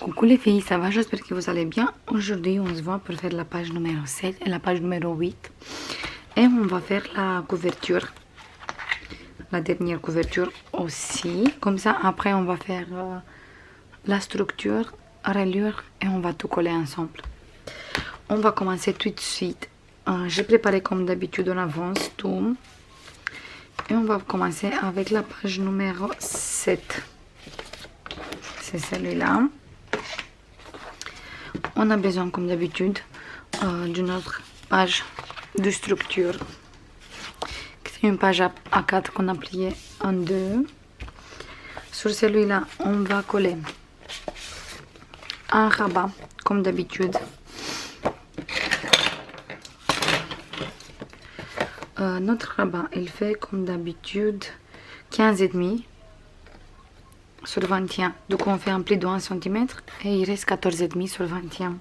Coucou les filles, ça va? J'espère que vous allez bien. Aujourd'hui, on se voit pour faire la page numéro 7 et la page numéro 8. Et on va faire la couverture. La dernière couverture aussi. Comme ça, après, on va faire la structure, reliure et on va tout coller ensemble. On va commencer tout de suite. J'ai préparé comme d'habitude en avance tout. Et on va commencer avec la page numéro 7. C'est celui-là. On a besoin, comme d'habitude, d'une autre page de structure. C'est une page A4 qu'on a pliée en deux. Sur celui-là, on va coller un rabat, comme d'habitude. Notre rabat, il fait, comme d'habitude, 15,5 sur 21. Donc on fait un pli de 1 cm et il reste 14,5 sur 21.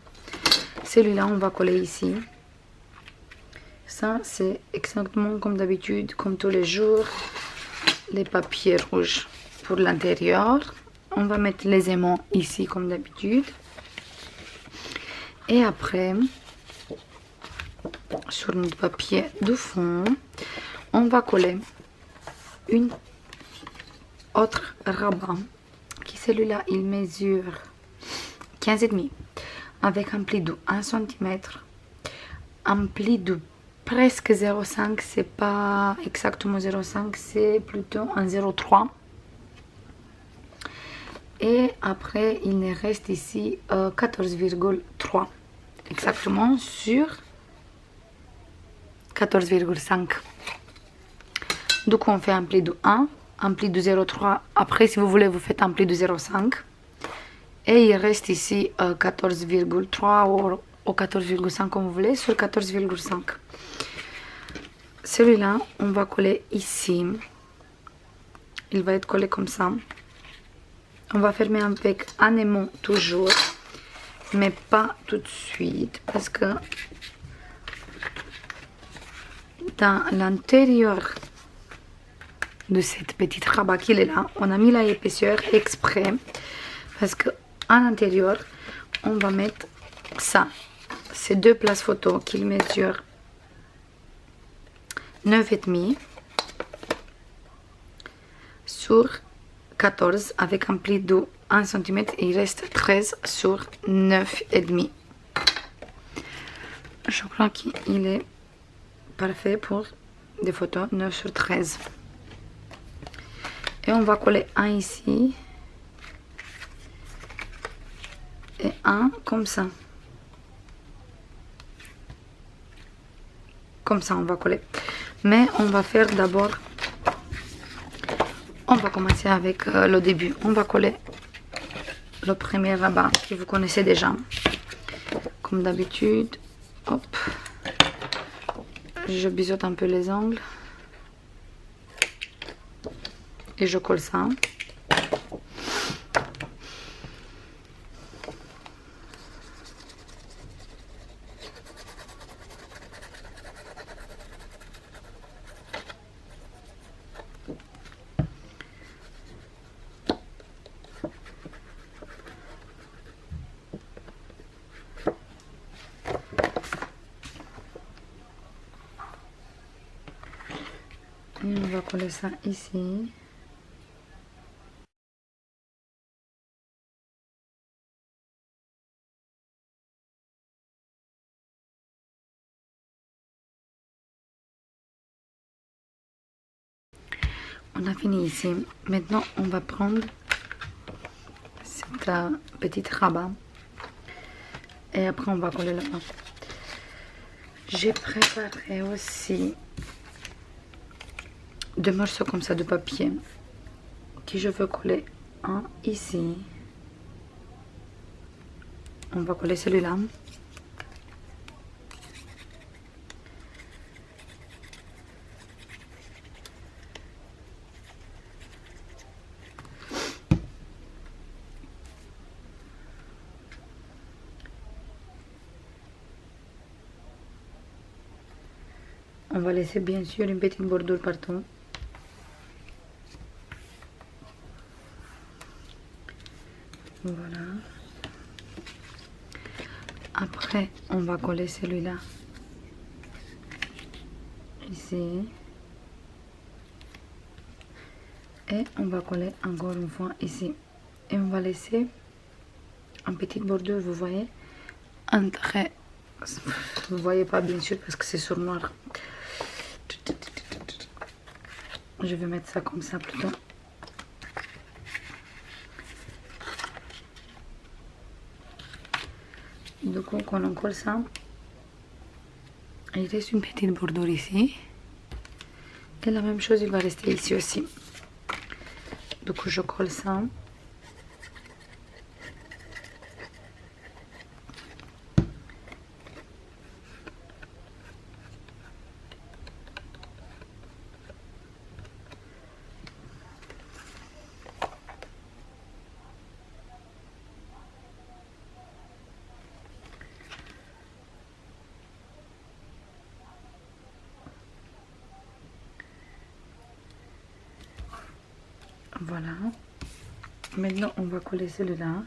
Celui-là, on va coller ici. Ça, c'est exactement comme d'habitude, comme tous les jours, les papiers rouges pour l'intérieur. On va mettre les aimants ici, comme d'habitude. Et après, sur notre papier de fond, on va coller une autre rabat. Qui celui-là, il mesure 15,5 avec un pli de 1 cm, un pli de presque 0,5, c'est pas exactement 0,5, c'est plutôt un 0,3. Et après, il ne reste ici 14,3 exactement sur 14,5. Donc on fait un pli de 1, un pli de 0,3. Après, si vous voulez, vous faites un pli de 0,5. Et il reste ici 14,3 ou 14,5 comme vous voulez, sur 14,5. Celui-là, on va coller ici. Il va être collé comme ça. On va fermer avec un aimant toujours, mais pas tout de suite, parce que dans l'intérieur de cette petite rabat qu'il est là, on a mis l'épaisseur exprès, parce que à l'intérieur, on va mettre ça. Ces deux places photo qui mesurent 9,5 sur 14 avec un pli de 1 cm et il reste 13 sur 9,5. Je crois qu'il est parfait pour des photos 9 sur 13. Et on va coller un ici et un comme ça. Comme ça, on va coller. Mais on va faire d'abord, on va commencer avec le début. On va coller le premier rabat que vous connaissez déjà. Comme d'habitude, hop. Je biseaute un peu les angles. Et je colle ça. Et on va coller ça ici. On a fini ici. Maintenant, on va prendre cette petite rabat. Et après, on va coller là-bas. J'ai préparé aussi deux morceaux comme ça de papier que je veux coller un ici. On va coller celui-là. On va laisser bien sûr une petite bordure partout. Voilà. Après, on va coller celui-là ici. Et on va coller encore une fois ici. Et on va laisser un petit bordure, vous voyez, entre... Vous voyez pas bien sûr parce que c'est sur noir. Je vais mettre ça comme ça plutôt. Du coup, quand on colle ça, il reste une petite bordure ici. Et la même chose, il va rester ici aussi. Du coup, je colle ça. Voilà. Maintenant, on va coller celui-là.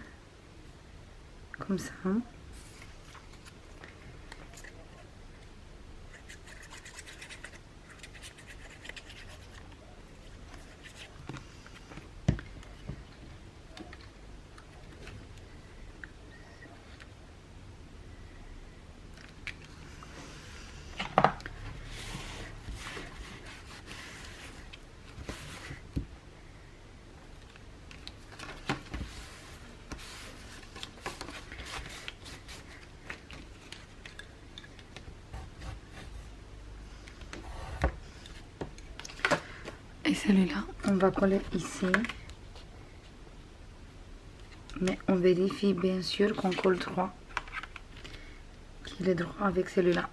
Comme ça. Et celui-là, on va coller ici. Mais on vérifie bien sûr qu'on colle droit. Qu'il est droit avec celui-là.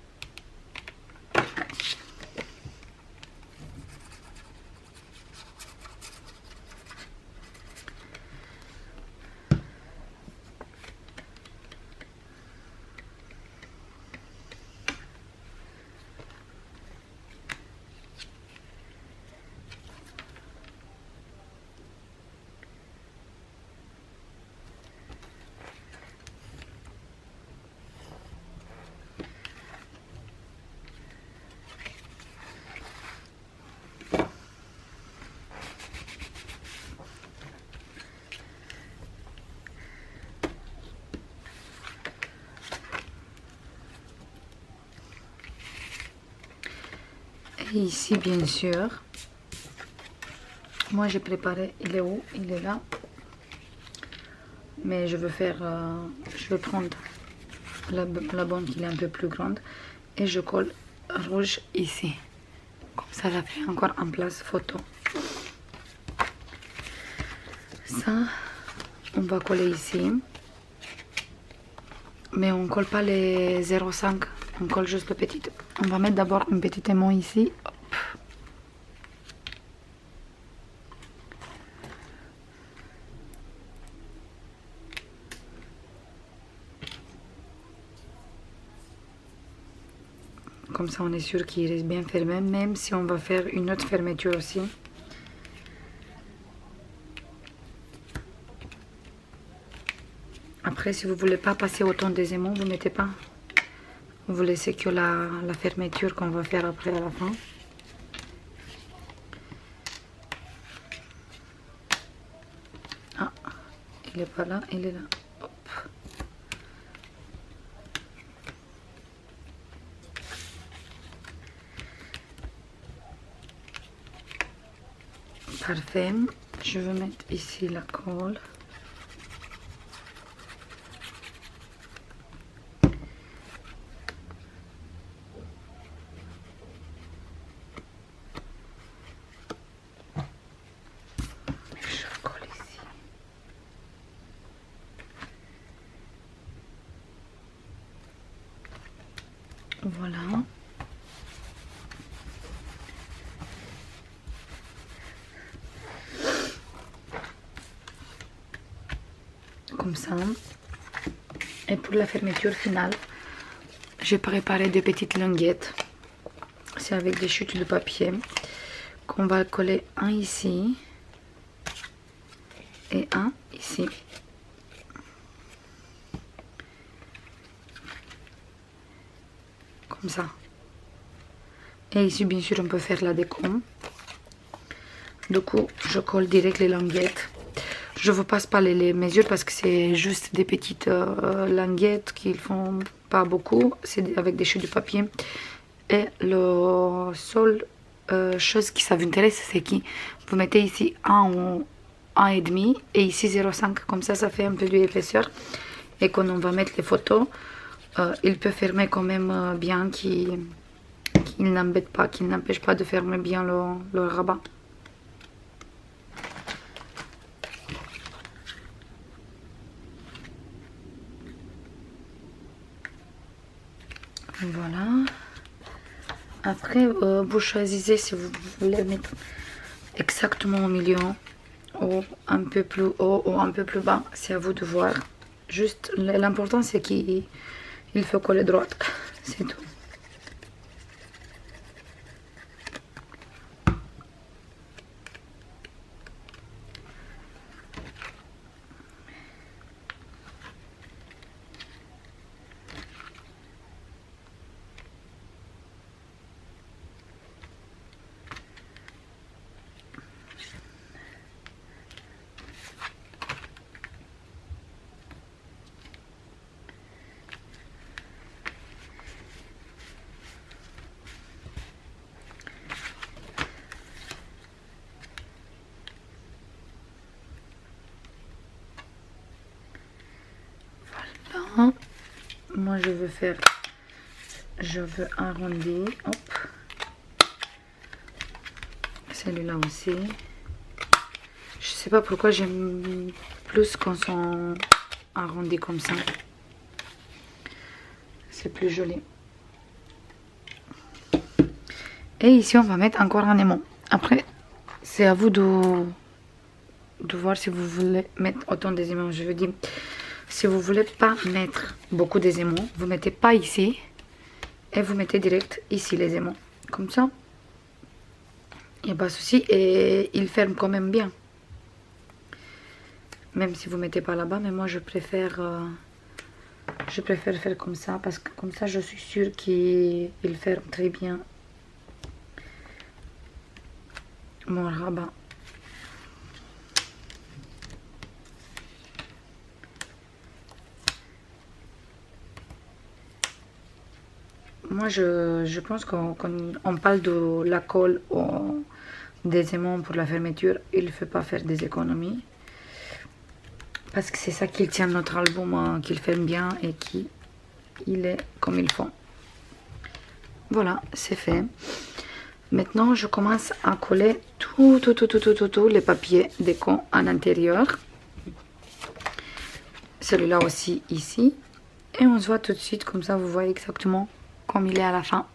Et ici, bien sûr, moi j'ai préparé, il est où? Il est là. Mais je veux faire, je veux prendre la bonne qui est un peu plus grande. Et je colle rouge ici. Comme ça fait encore en place photo. Ça, on va coller ici. Mais on colle pas les 0,5. On colle juste le petit. On va mettre d'abord une petite aimant ici. Hop. Comme ça, on est sûr qu'il reste bien fermé, même si on va faire une autre fermeture aussi. Après, si vous voulez pas passer autant des aimants, vous mettez pas. Vous laissez que la fermeture qu'on va faire après à la fin. Ah, il est pas là, il est là. Hop. Parfait. Je vais mettre ici la colle. Voilà. Comme ça. Et pour la fermeture finale, j'ai préparé des petites languettes. C'est avec des chutes de papier qu'on va coller un ici et un ici. comme ça. Et ici, bien sûr, on peut faire la déco. Du coup, je colle direct les languettes. Je ne vous passe pas les mesures parce que c'est juste des petites languettes qui font pas beaucoup. C'est avec des chutes de papier. Et le seul chose qui ça vous intéresse, c'est que vous mettez ici 1 ou 1,5 et ici 0,5. Comme ça fait un peu d'épaisseur. Et quand on va mettre les photos, il peut fermer quand même bien, qu'il n'embête pas, qu'il n'empêche pas de fermer bien le rabat. Voilà. Après, vous choisissez si vous voulez mettre exactement au milieu ou un peu plus haut ou un peu plus bas. C'est à vous de voir. Juste, l'important c'est qu'il faut coller droit. C'est tout. Voilà. Moi je veux arrondir. Hop. Celui-là aussi. Je sais pas pourquoi j'aime plus quand sont arrondis comme ça. C'est plus joli. Et ici on va mettre encore un aimant. Après c'est à vous de voir si vous voulez mettre autant des aimants. Je veux dire, si vous voulez pas mettre beaucoup des aimants, vous mettez pas ici et vous mettez direct ici les aimants. Comme ça, il n'y a pas de souci et il ferme quand même bien. Même si vous mettez pas là-bas, mais moi je préfère faire comme ça parce que comme ça je suis sûre qu'il ferme très bien mon rabat. Moi je pense qu'on parle de la colle ou des aimants pour la fermeture, il ne faut pas faire des économies. Parce que c'est ça qui tient notre album, qu'il ferme bien et qu'il est comme il faut. Voilà, c'est fait. Maintenant, je commence à coller tout les papiers déco à l'intérieur. Celui-là aussi ici. Et on se voit tout de suite, comme ça vous voyez exactement comme il est à la fin.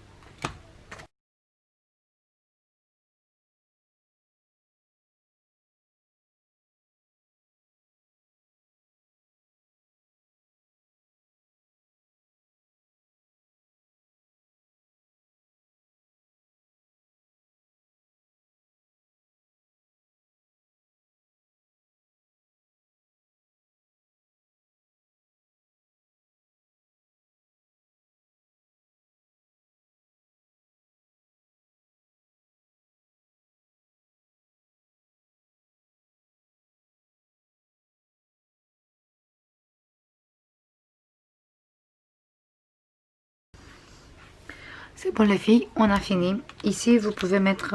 C'est bon les filles, on a fini. Ici vous pouvez mettre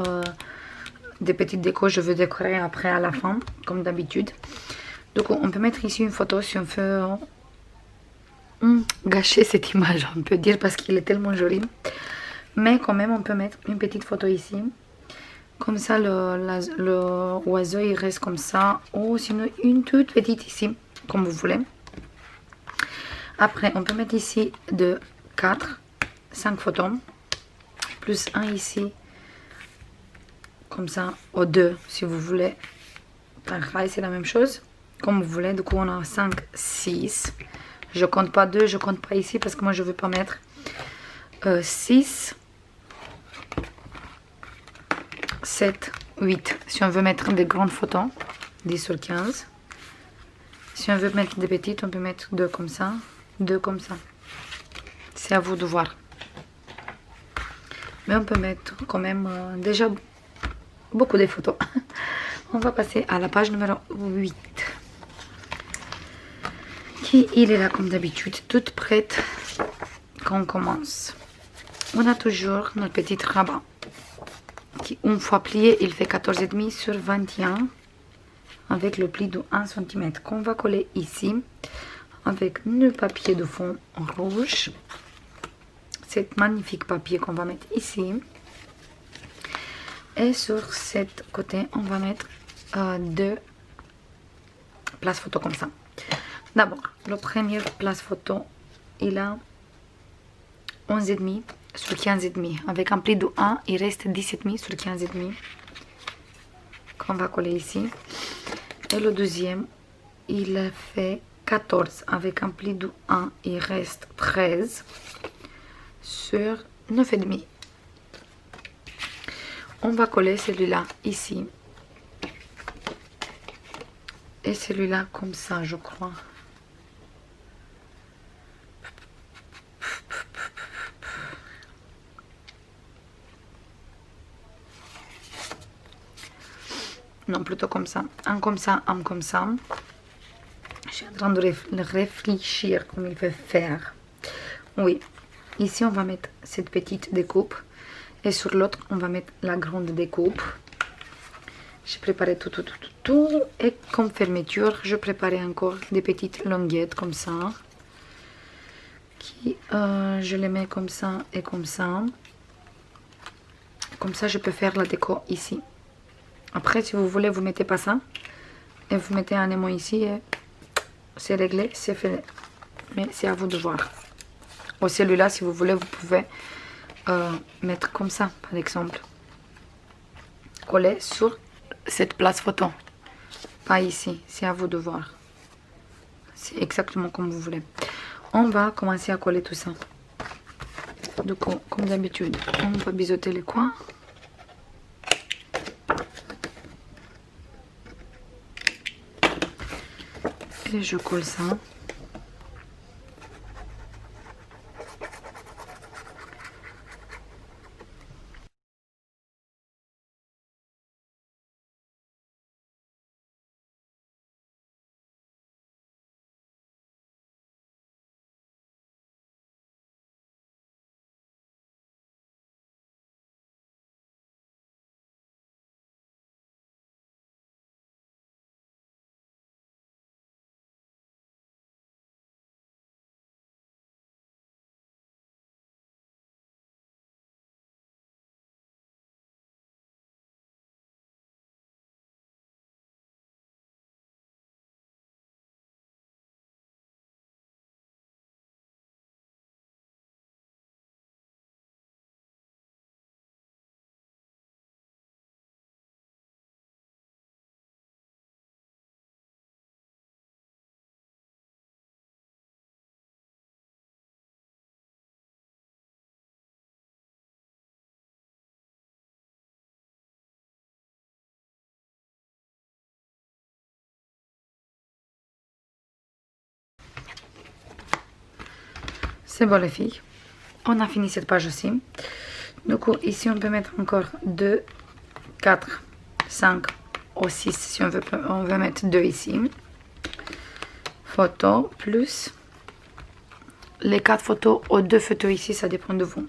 des petites décos, je veux décorer après à la fin, comme d'habitude. Donc on peut mettre ici une photo si on veut gâcher cette image, on peut dire, parce qu'il est tellement joli. Mais quand même on peut mettre une petite photo ici. Comme ça le oiseau il reste comme ça. Ou sinon une toute petite ici, comme vous voulez. Après on peut mettre ici de 5 photos. Plus un ici. Comme ça, ou 2 si vous voulez. Pareil, c'est la même chose. Comme vous voulez. Du coup on a 5, 6. Je compte pas 2, je compte pas ici parce que moi je veux pas mettre 6, 7, 8. Si on veut mettre des grandes photos, 10 sur 15. Si on veut mettre des petites, on peut mettre 2 comme ça, 2 comme ça. C'est à vous de voir. Mais on peut mettre quand même déjà beaucoup de photos. On va passer à la page numéro 8. Qui il est là comme d'habitude, toute prête quand on commence. On a toujours notre petit rabat qui, une fois plié, il fait 14,5 sur 21 avec le pli de 1 cm qu'on va coller ici avec le papier de fond rouge. Cet magnifique papier qu'on va mettre ici. Et sur cet côté, on va mettre deux places photo comme ça. D'abord, le premier place photo, il a 11,5 sur 15,5. Avec un pli de 1, il reste 17,5 sur 15,5. Qu'on va coller ici. Et le deuxième, il fait 14. Avec un pli de 1, il reste 13 sur 9,5. On va coller celui-là ici. Et celui-là comme ça, je crois. Non, plutôt comme ça. Un comme ça, un comme ça. Je suis en train de réfléchir comme il veut faire. Oui. Ici, on va mettre cette petite découpe. Et sur l'autre, on va mettre la grande découpe. J'ai préparé tout. Et comme fermeture, je préparais encore des petites languettes comme ça. Je les mets comme ça et comme ça. Comme ça, je peux faire la déco ici. Après, si vous voulez, vous mettez pas ça. Et vous mettez un aimant ici et c'est réglé, c'est fait. Mais c'est à vous de voir. Ou celui-là, si vous voulez, vous pouvez mettre comme ça, par exemple. Coller sur cette place photo. Pas ici, c'est à vous de voir. C'est exactement comme vous voulez. On va commencer à coller tout ça. Du coup, comme d'habitude, on va biseauter les coins. Et je colle ça. C'est bon les filles, on a fini cette page aussi. Du coup ici on peut mettre encore 2, 4, 5 ou 6 si on veut mettre 2 ici. Photos plus les 4 photos ou 2 photos ici, ça dépend de vous.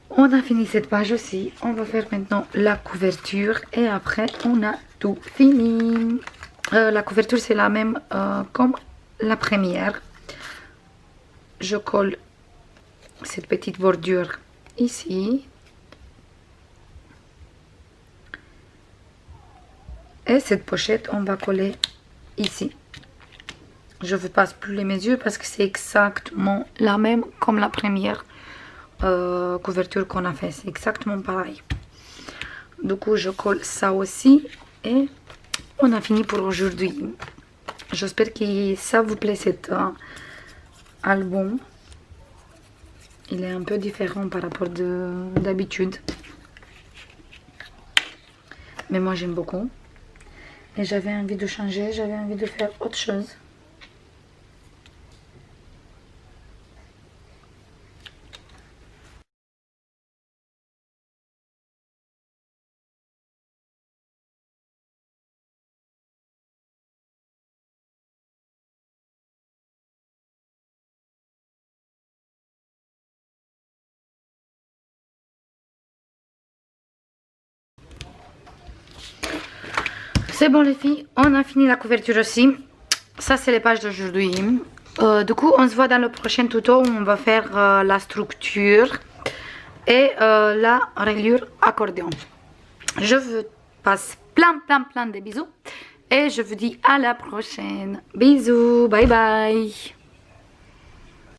On a fini cette page aussi, on va faire maintenant la couverture et après on a tout fini. La couverture c'est la même comme la première. Je colle cette petite bordure ici. Et cette pochette, on va coller ici. Je ne passe plus les mesures parce que c'est exactement la même comme la première couverture qu'on a fait. C'est exactement pareil. Du coup, je colle ça aussi. Et on a fini pour aujourd'hui. J'espère que ça vous plaît cet album. Il est un peu différent par rapport d'habitude. Mais moi j'aime beaucoup. Et j'avais envie de changer, j'avais envie de faire autre chose. C'est bon les filles, on a fini la couverture aussi. Ça c'est les pages d'aujourd'hui. Du coup on se voit dans le prochain tuto où on va faire la structure et la reliure accordéon. Je vous passe plein de bisous et je vous dis à la prochaine. Bisous, bye bye.